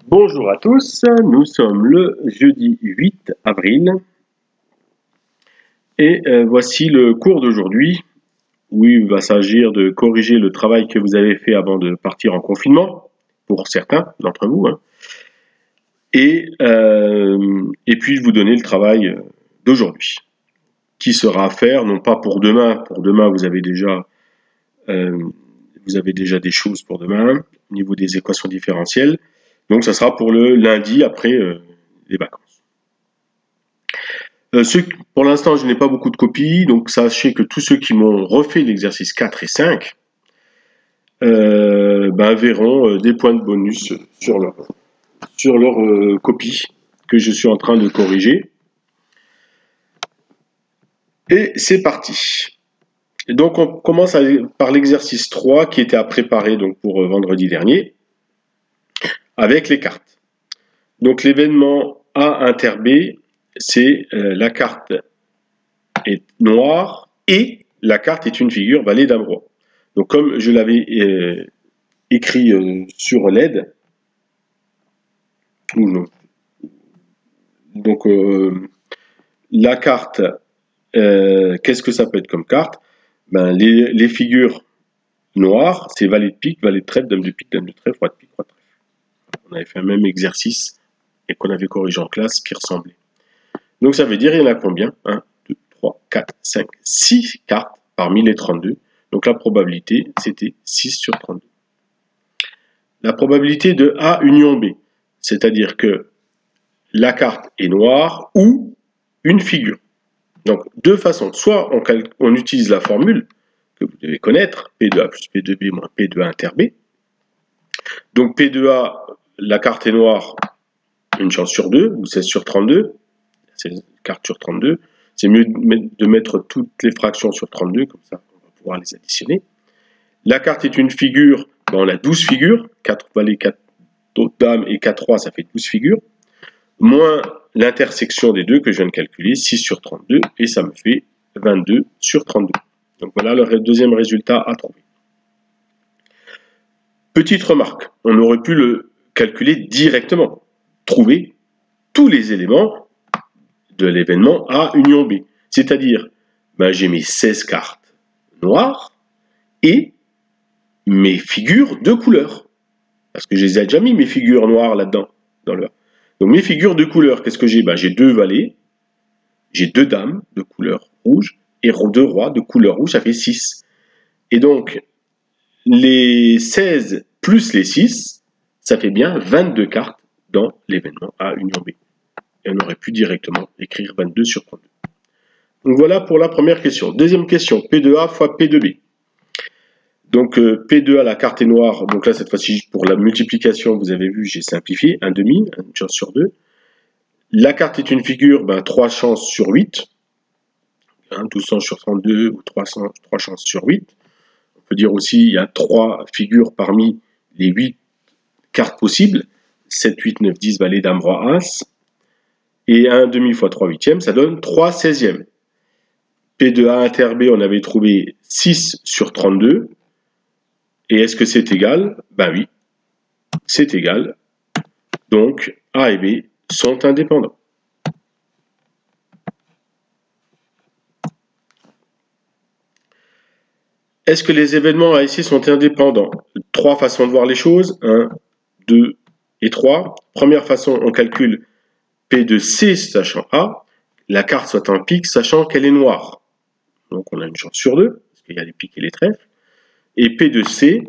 Bonjour à tous, nous sommes le jeudi 8 avril et voici le cours d'aujourd'hui où il va s'agir de corriger le travail que vous avez fait avant de partir en confinement, pour certains d'entre vous, et puis vous donner le travail d'aujourd'hui, qui sera à faire, non pas pour demain vous avez déjà des choses pour demain, au niveau des équations différentielles, donc ça sera pour le lundi après les vacances. Pour l'instant, je n'ai pas beaucoup de copies, donc sachez que tous ceux qui m'ont refait l'exercice 4 et 5 verront des points de bonus sur leur copie que je suis en train de corriger. Et c'est parti. Et donc on commence par l'exercice 3 qui était à préparer donc pour vendredi dernier avec les cartes. Donc l'événement A inter B, c'est la carte est noire et la carte est une figure valet dame roi. Donc comme je l'avais écrit sur LED, donc la carte, qu'est-ce que ça peut être comme carte? Les figures noires, c'est valet de pique, valet de trèfle, dame de pique, dame de trèfle, roi de pique, roi de trèfle. On avait fait un même exercice et qu'on avait corrigé en classe qui ressemblait. Donc ça veut dire il y en a combien? 1, 2, 3, 4, 5, 6 cartes parmi les 32. Donc la probabilité, c'était 6 sur 32. La probabilité de A union B, c'est-à-dire que la carte est noire ou une figure. Donc deux façons. Soit on utilise la formule que vous devez connaître, P2A plus P2B moins P2A inter B. Donc P2A, la carte est noire, une chance sur 2, ou 16 sur 32. C'est une carte sur 32. C'est mieux de mettre toutes les fractions sur 32, comme ça on va pouvoir les additionner. La carte est une figure, on a 12 figures, 4 valets, 4 dames et 4 rois, ça fait 12 figures, moins l'intersection des deux que je viens de calculer, 6 sur 32, et ça me fait 22 sur 32. Donc voilà le deuxième résultat à trouver. Petite remarque, on aurait pu le calculer directement, trouver tous les éléments de l'événement A union B. C'est-à-dire, j'ai mes 16 cartes noires et mes figures de couleur. Parce que je les ai déjà mis, mes figures noires là-dedans. Donc mes figures de couleur, qu'est-ce que j'ai? J'ai 2 valets, j'ai 2 dames de couleur rouge et 2 rois de couleur rouge, ça fait 6. Et donc, les 16 plus les 6, ça fait bien 22 cartes dans l'événement A union B. Et on aurait pu directement écrire 22 sur 32. Donc voilà pour la première question. Deuxième question, P2A fois P2B. Donc P2A, la carte est noire, donc là cette fois-ci pour la multiplication, vous avez vu, j'ai simplifié, 1 demi, une chance sur 2. La carte est une figure, 3 chances sur 8, 12 chances sur 32 ou 3 chances sur 8. On peut dire aussi il y a 3 figures parmi les 8 cartes possibles, 7, 8, 9, 10, valet, dame, roi, as. Et 1 demi fois 3 huitièmes, ça donne 3 16e. P2A inter B, on avait trouvé 6 sur 32. Et est-ce que c'est égal? Oui, c'est égal. Donc, A et B sont indépendants. Est-ce que les événements A et C sont indépendants? 3 façons de voir les choses. 1, 2 et 3. Première façon, on calcule P de C sachant A. La carte soit un pic sachant qu'elle est noire. Donc, on a une chance sur 2, parce qu'il y a les pics et les trèfles. Et P de C,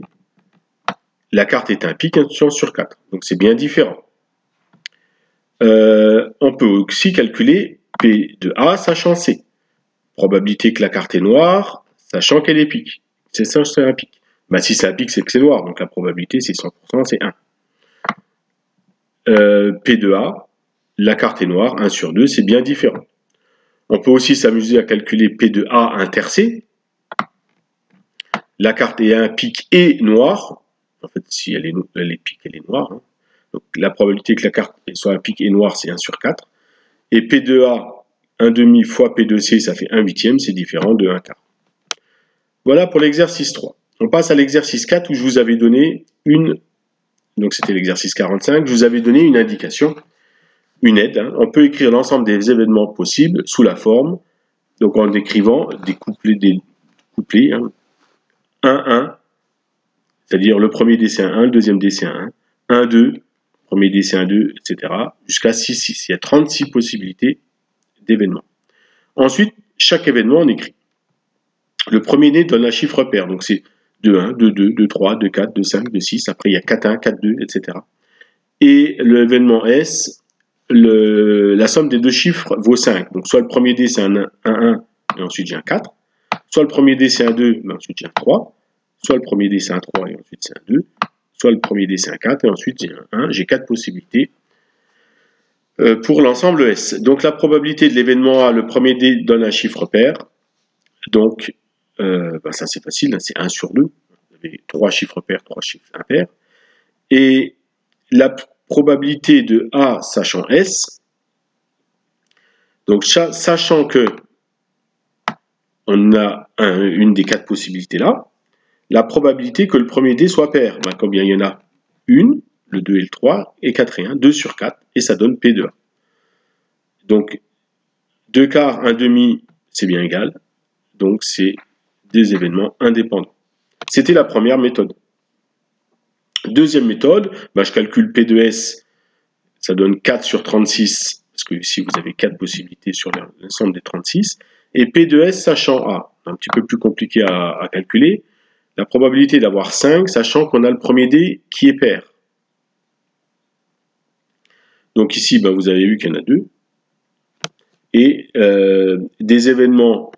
la carte est un pic, une chance sur 4. Donc, c'est bien différent. On peut aussi calculer P de A sachant C. Probabilité que la carte est noire, sachant qu'elle est pique. C'est ça, c'est un pic. Si c'est un pic, c'est que c'est noir. Donc la probabilité, c'est 100%, c'est 1. P de A, la carte est noire, 1 sur 2, c'est bien différent. On peut aussi s'amuser à calculer P de A inter C. La carte est un pic et noire. En fait, si elle est pique, elle est noire. Donc la probabilité que la carte soit un pic et noire, c'est 1 sur 4. Et P de A, 1 demi fois P de C, ça fait 1 huitième, c'est différent de 1 quart. Voilà pour l'exercice 3. On passe à l'exercice 4 où je vous avais donné une Donc c'était l'exercice 45. Je vous avais donné une indication, une aide. Hein. On peut écrire l'ensemble des événements possibles sous la forme, donc en décrivant des couplets, hein. 1-1, c'est-à-dire le premier dé c'est un 1, le deuxième dé c'est un 1, 1-2, premier dé c'est un 2, etc. jusqu'à 6-6. Il y a 36 possibilités d'événements. Ensuite, chaque événement on écrit. Le premier dé donne un chiffre pair, donc c'est 2-1, 2-2, 2-3, 2-4, 2-5, 2-6. Après il y a 4-1, 4-2, etc. Et l'événement S, la somme des deux chiffres vaut 5. Donc soit le premier dé c'est un 1, et ensuite j'ai un 4. Soit le premier dé c'est un 2, mais ensuite j'ai un 3. Soit le premier dé c'est un 3 et ensuite c'est un 2. Soit le premier dé c'est un 4 et ensuite j'ai un 1. J'ai 4 possibilités pour l'ensemble S. Donc la probabilité de l'événement A, le premier dé donne un chiffre pair. Donc ça c'est facile, hein, c'est 1 sur 2. Vous avez 3 chiffres pairs, 3 chiffres impairs. Et la probabilité de A sachant S, donc sachant que on a une des 4 possibilités là, la probabilité que le premier dé soit pair, ben, combien il y en a? Une, le 2 et le 3, et 4 et 1, 2 sur 4, et ça donne P de A. Donc, 2 quarts, 1 demi, c'est bien égal, donc c'est des événements indépendants. C'était la première méthode. Deuxième méthode, ben, je calcule P de S, ça donne 4 sur 36, parce que ici vous avez 4 possibilités sur l'ensemble des 36, et P de S sachant A, un petit peu plus compliqué à calculer, la probabilité d'avoir 5, sachant qu'on a le premier dé qui est pair. Donc ici, ben, vous avez vu qu'il y en a 2. Et des événements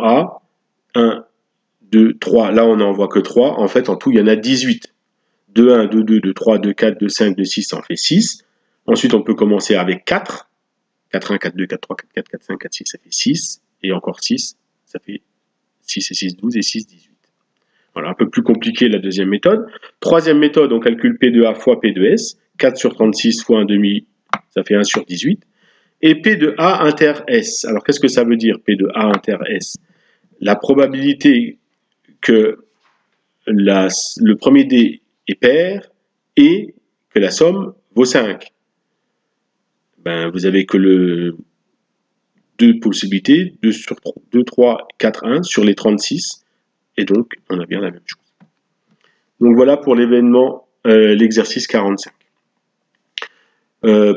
A, 1, 2, 3, là on n'en voit que 3. En fait, en tout, il y en a 18. 2, 1, 2, 2, 2, 3, 2, 4, 2, 5, 2, 6, ça en fait 6. Ensuite, on peut commencer avec 4. 4, 1, 4, 2, 4, 3, 4, 4, 4, 5, 4, 6, ça fait 6. Et encore 6, ça fait 6 et 6, 12 et 6, 18. Voilà, un peu plus compliqué la deuxième méthode. Troisième méthode, on calcule P de A fois P de S. 4 sur 36 fois 1 demi, ça fait 1 sur 18. Et P de A inter S. Alors, qu'est-ce que ça veut dire, P de A inter S? La probabilité que le premier dé est pair et que la somme vaut 5. Ben, vous avez que deux possibilités, 2 sur 3, 2, 3, 4, 1 sur les 36. Et donc, on a bien la même chose. Donc voilà pour l'événement, l'exercice 45.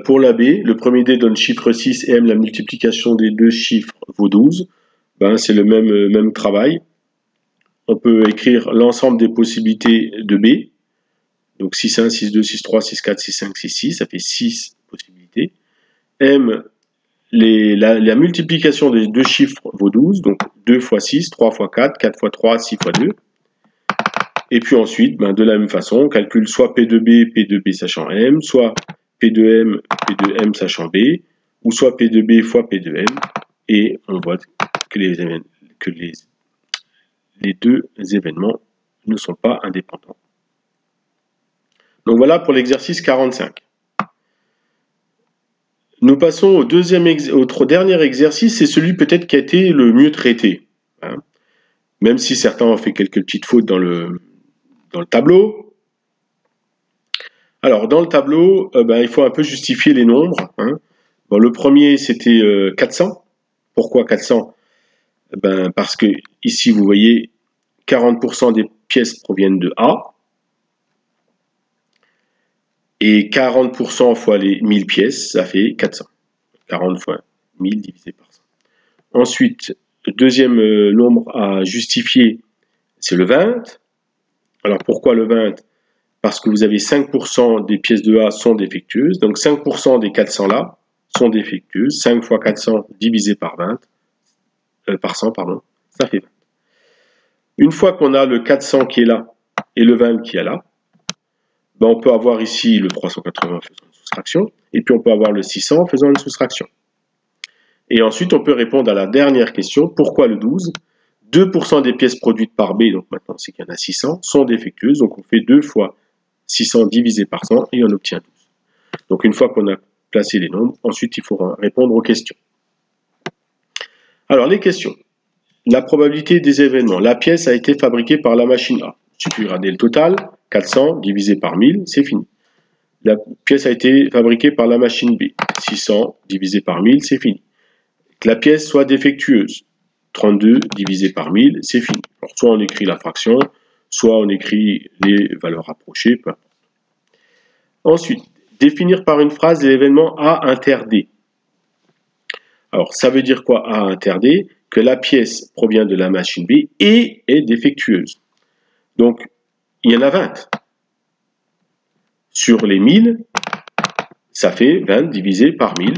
Pour la B, le premier dé donne chiffre 6 et M, la multiplication des deux chiffres vaut 12. Ben, c'est le même travail. On peut écrire l'ensemble des possibilités de B. Donc 6, 1, 6, 2, 6, 3, 6, 4, 6, 5, 6, 6. Ça fait 6 possibilités. M, la multiplication des deux chiffres vaut 12. Donc 2 fois 6, 3 fois 4, 4 fois 3, 6 fois 2. Et puis ensuite, ben, de la même façon, on calcule soit P de B sachant M, soit P de M sachant B, ou soit P de B fois P de M, et on voit que les deux événements ne sont pas indépendants. Donc voilà pour l'exercice 45. Nous passons au dernier exercice, c'est celui peut-être qui a été le mieux traité. Hein. Même si certains ont fait quelques petites fautes dans le tableau. Alors, dans le tableau, il faut un peu justifier les nombres. Hein. Bon, le premier, c'était 400. Pourquoi 400 ? Parce que ici, vous voyez, 40% des pièces proviennent de A. Et 40% fois les 1000 pièces, ça fait 400. 40 fois 1000 divisé par 100. Ensuite, le deuxième nombre à justifier, c'est le 20. Alors, pourquoi le 20 ? Parce que vous avez 5% des pièces de A sont défectueuses. Donc 5% des 400 là sont défectueuses. 5 fois 400 divisé par 100, ça fait 20. Une fois qu'on a le 400 qui est là et le 20 qui est là, on peut avoir ici le 380 en faisant une soustraction, et puis on peut avoir le 600 en faisant une soustraction. Et ensuite, on peut répondre à la dernière question, pourquoi le 12 ? 2% des pièces produites par B, donc maintenant c'est qu'il y en a 600, sont défectueuses, donc on fait 2 fois 600 divisé par 100 et on obtient 12. Donc une fois qu'on a placé les nombres, ensuite il faut répondre aux questions. Alors les questions. La probabilité des événements. La pièce a été fabriquée par la machine A. il suffit de regarder le total, 400 divisé par 1000, c'est fini. La pièce a été fabriquée par la machine B, 600 divisé par 1000, c'est fini. Que la pièce soit défectueuse, 32 divisé par 1000, c'est fini. Alors, soit on écrit la fraction, soit on écrit les valeurs rapprochées, peu importe. Ensuite, définir par une phrase l'événement A inter D. Alors, ça veut dire quoi A inter D? Que la pièce provient de la machine B et est défectueuse. Donc, il y en a 20. Sur les 1000, ça fait 20 divisé par 1000.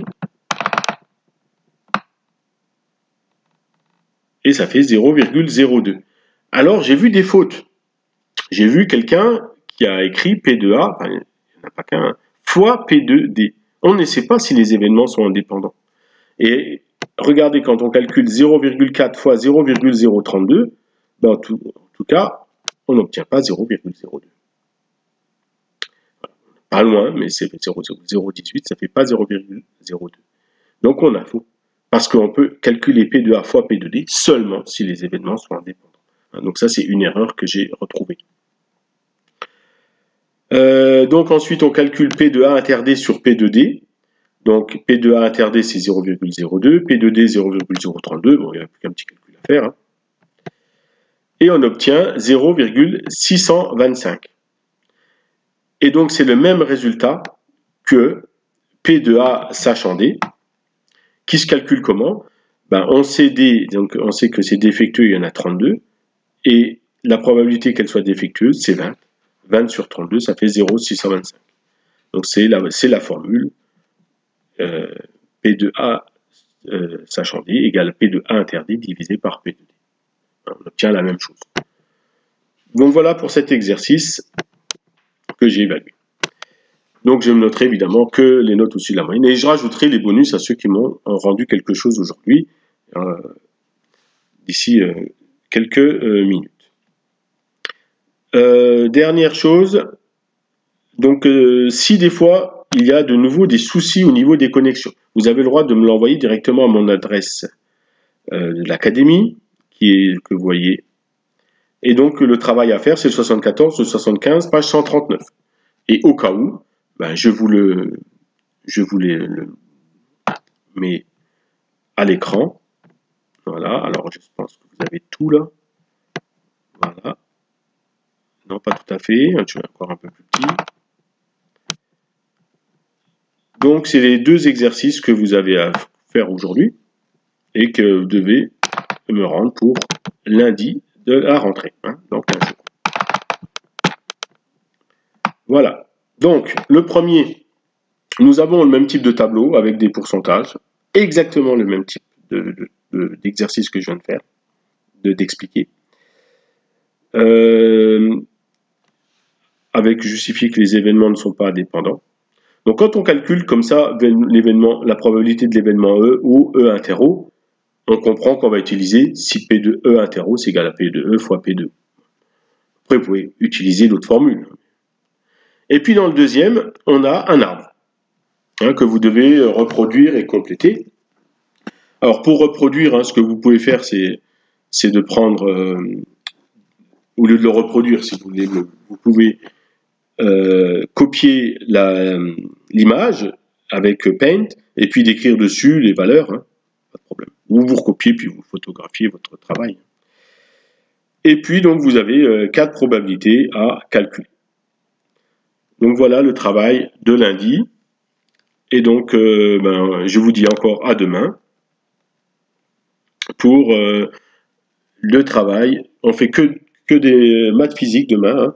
Et ça fait 0,02. Alors, j'ai vu des fautes. J'ai vu quelqu'un qui a écrit P2A, enfin, il n'y en a pas qu'un, fois P2D. On ne sait pas si les événements sont indépendants. Et regardez, quand on calcule 0,4 fois 0,032, ben en tout cas, on n'obtient pas 0,02. Pas loin, mais c'est 0,018, ça ne fait pas 0,02. Donc on a faux. Parce qu'on peut calculer P2A fois P2D seulement si les événements sont indépendants. Donc ça, c'est une erreur que j'ai retrouvée. Donc ensuite, on calcule P2A inter D sur P2D. Donc P2A inter D, c'est 0,02, P2D 0,032. Bon, il n'y a plus qu'un petit calcul à faire. Hein. Et on obtient 0,625. Et donc, c'est le même résultat que P2A sachant D, qui se calcule comment? Ben, on sait D, donc on sait que c'est défectueux, il y en a 32, et la probabilité qu'elle soit défectueuse, c'est 20. 20 sur 32, ça fait 0,625. Donc, c'est la formule P2A sachant D égale P2A inter D divisé par P2D. On obtient la même chose. Donc, voilà pour cet exercice que j'ai évalué. Donc, je me noterai évidemment que les notes au-dessus de la moyenne et je rajouterai les bonus à ceux qui m'ont rendu quelque chose aujourd'hui d'ici quelques minutes. Dernière chose, donc si des fois il y a de nouveau des soucis au niveau des connexions, vous avez le droit de me l'envoyer directement à mon adresse de l'académie que vous voyez. Et donc le travail à faire, c'est le 74, le 75, page 139. Et au cas où, ben, je vous le mets à l'écran. Voilà, alors je pense que vous avez tout là. Voilà. Non, pas tout à fait, tu es encore un peu plus petit. Donc, c'est les deux exercices que vous avez à faire aujourd'hui et que vous devez me rendre pour lundi de la rentrée. Hein, donc, un jour. Voilà. Donc, le premier, nous avons le même type de tableau avec des pourcentages, exactement le même type d'exercice que je viens de faire, d'expliquer. Avec justifier que les événements ne sont pas indépendants. Donc quand on calcule comme ça l'événement, la probabilité de l'événement E ou E inter O, on comprend qu'on va utiliser si P de E inter O c'est égal à P de E fois P de O. Après vous pouvez utiliser d'autres formules. Et puis dans le deuxième, on a un arbre que vous devez reproduire et compléter. Alors pour reproduire, ce que vous pouvez faire, c'est de prendre, au lieu de le reproduire, si vous voulez, vous pouvez copier l'image avec Paint et puis d'écrire dessus les valeurs, pas de problème. Ou vous recopiez puis vous photographiez votre travail. Et puis donc vous avez 4 probabilités à calculer. Donc voilà le travail de lundi. Et donc je vous dis encore à demain pour le travail. On fait que des maths physiques demain. Hein.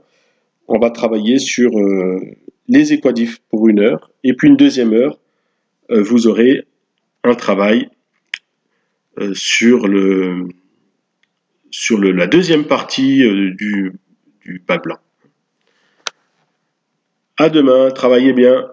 On va travailler sur les équadifs pour 1 heure. Et puis une deuxième heure, vous aurez un travail sur la deuxième partie du bac blanc. À demain, travaillez bien.